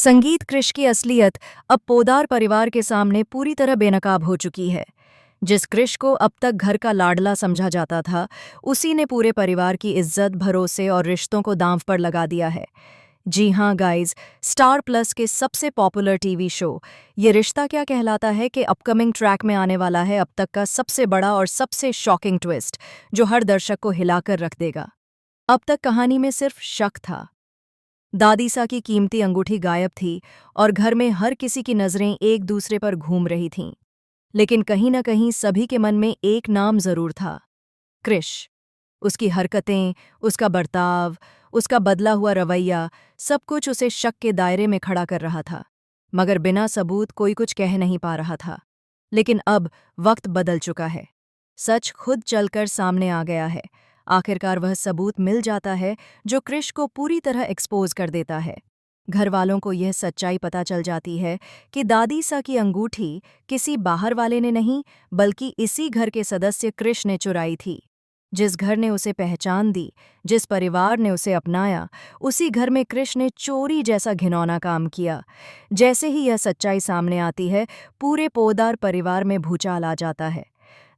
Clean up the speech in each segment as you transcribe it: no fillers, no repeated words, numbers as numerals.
संगीत कृष की असलियत अब पोदार परिवार के सामने पूरी तरह बेनकाब हो चुकी है। जिस कृष को अब तक घर का लाडला समझा जाता था, उसी ने पूरे परिवार की इज्जत, भरोसे और रिश्तों को दांव पर लगा दिया है। जी हाँ गाइज, स्टार प्लस के सबसे पॉपुलर टीवी शो ये रिश्ता क्या कहलाता है कि अपकमिंग ट्रैक में आने वाला है अब तक का सबसे बड़ा और सबसे शॉकिंग ट्विस्ट, जो हर दर्शक को हिलाकर रख देगा। अब तक कहानी में सिर्फ शक था। दादीसा की कीमती अंगूठी गायब थी और घर में हर किसी की नजरें एक दूसरे पर घूम रही थीं। लेकिन कहीं न कहीं सभी के मन में एक नाम जरूर था, कृष। उसकी हरकतें, उसका बर्ताव, उसका बदला हुआ रवैया, सब कुछ उसे शक के दायरे में खड़ा कर रहा था। मगर बिना सबूत कोई कुछ कह नहीं पा रहा था। लेकिन अब वक्त बदल चुका है। सच खुद चलकर सामने आ गया है। आखिरकार वह सबूत मिल जाता है जो कृष को पूरी तरह एक्सपोज कर देता है। घर वालों को यह सच्चाई पता चल जाती है कि दादीसा की अंगूठी किसी बाहर वाले ने नहीं, बल्कि इसी घर के सदस्य कृष ने चुराई थी। जिस घर ने उसे पहचान दी, जिस परिवार ने उसे अपनाया, उसी घर में कृष ने चोरी जैसा घिनौना काम किया। जैसे ही यह सच्चाई सामने आती है, पूरे पोदार परिवार में भूचाल आ जाता है।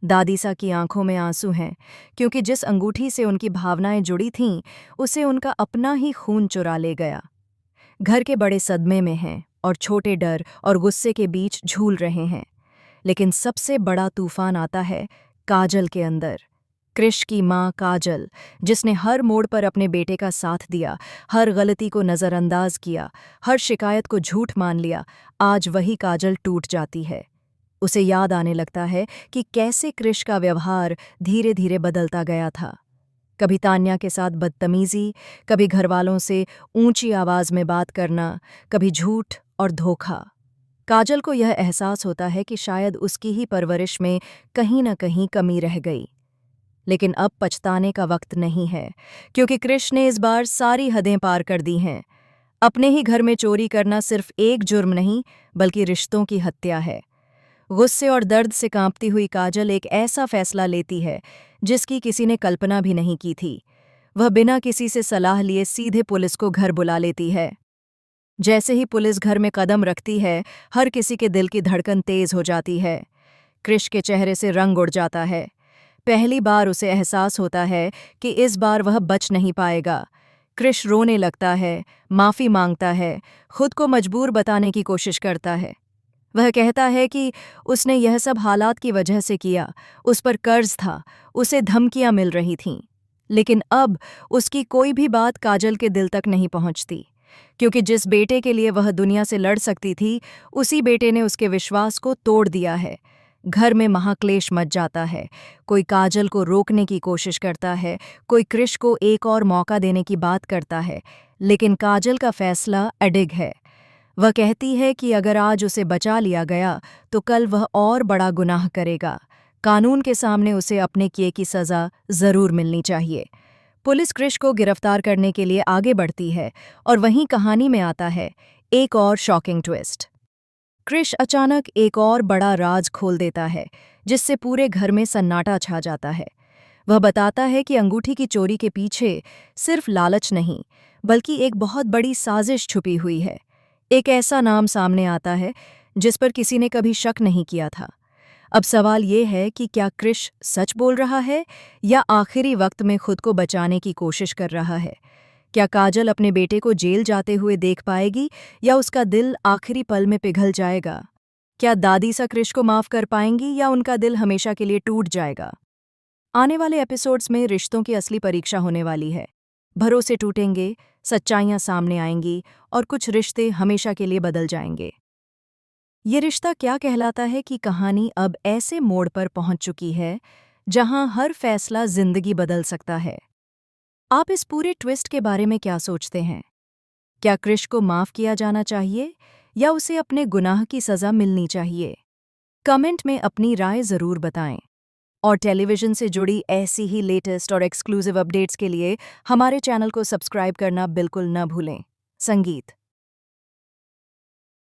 दादीसा की आंखों में आंसू हैं, क्योंकि जिस अंगूठी से उनकी भावनाएं जुड़ी थीं, उसे उनका अपना ही खून चुरा ले गया। घर के बड़े सदमे में हैं और छोटे डर और गुस्से के बीच झूल रहे हैं। लेकिन सबसे बड़ा तूफान आता है काजल के अंदर। कृष की मां काजल, जिसने हर मोड़ पर अपने बेटे का साथ दिया, हर गलती को नज़रअंदाज किया, हर शिकायत को झूठ मान लिया, आज वही काजल टूट जाती है। उसे याद आने लगता है कि कैसे कृष का व्यवहार धीरे धीरे बदलता गया था। कभी तान्या के साथ बदतमीजी, कभी घरवालों से ऊंची आवाज में बात करना, कभी झूठ और धोखा। काजल को यह एहसास होता है कि शायद उसकी ही परवरिश में कहीं न कहीं कमी रह गई। लेकिन अब पछताने का वक्त नहीं है, क्योंकि कृष ने इस बार सारी हदें पार कर दी हैं। अपने ही घर में चोरी करना सिर्फ एक जुर्म नहीं, बल्कि रिश्तों की हत्या है। गुस्से और दर्द से कांपती हुई काजल एक ऐसा फैसला लेती है जिसकी किसी ने कल्पना भी नहीं की थी। वह बिना किसी से सलाह लिए सीधे पुलिस को घर बुला लेती है। जैसे ही पुलिस घर में कदम रखती है, हर किसी के दिल की धड़कन तेज हो जाती है। कृष के चेहरे से रंग उड़ जाता है। पहली बार उसे एहसास होता है कि इस बार वह बच नहीं पाएगा। कृष रोने लगता है, माफी मांगता है, खुद को मजबूर बताने की कोशिश करता है। वह कहता है कि उसने यह सब हालात की वजह से किया, उस पर कर्ज था, उसे धमकियां मिल रही थीं। लेकिन अब उसकी कोई भी बात काजल के दिल तक नहीं पहुंचती, क्योंकि जिस बेटे के लिए वह दुनिया से लड़ सकती थी, उसी बेटे ने उसके विश्वास को तोड़ दिया है। घर में महाक्लेश मच जाता है। कोई काजल को रोकने की कोशिश करता है, कोई कृष को एक और मौका देने की बात करता है, लेकिन काजल का फैसला अडिग है। वह कहती है कि अगर आज उसे बचा लिया गया तो कल वह और बड़ा गुनाह करेगा। कानून के सामने उसे अपने किए की सज़ा ज़रूर मिलनी चाहिए। पुलिस कृष को गिरफ्तार करने के लिए आगे बढ़ती है और वहीं कहानी में आता है एक और शॉकिंग ट्विस्ट। कृष अचानक एक और बड़ा राज खोल देता है, जिससे पूरे घर में सन्नाटा छा जाता है। वह बताता है कि अंगूठी की चोरी के पीछे सिर्फ लालच नहीं, बल्कि एक बहुत बड़ी साजिश छुपी हुई है। एक ऐसा नाम सामने आता है जिस पर किसी ने कभी शक नहीं किया था। अब सवाल ये है कि क्या कृष सच बोल रहा है या आखिरी वक्त में खुद को बचाने की कोशिश कर रहा है? क्या काजल अपने बेटे को जेल जाते हुए देख पाएगी या उसका दिल आखिरी पल में पिघल जाएगा? क्या दादीसा कृष को माफ कर पाएंगी या उनका दिल हमेशा के लिए टूट जाएगा? आने वाले एपिसोड्स में रिश्तों की असली परीक्षा होने वाली है। भरोसे टूटेंगे, सच्चाइयां सामने आएंगी और कुछ रिश्ते हमेशा के लिए बदल जाएंगे। ये रिश्ता क्या कहलाता है कि कहानी अब ऐसे मोड़ पर पहुंच चुकी है जहां हर फैसला जिंदगी बदल सकता है। आप इस पूरे ट्विस्ट के बारे में क्या सोचते हैं? क्या कृष को माफ किया जाना चाहिए या उसे अपने गुनाह की सजा मिलनी चाहिए? कमेंट में अपनी राय जरूर बताएं। और टेलीविजन से जुड़ी ऐसी ही लेटेस्ट और एक्सक्लूसिव अपडेट्स के लिए हमारे चैनल को सब्सक्राइब करना बिल्कुल न भूलें। संगीत।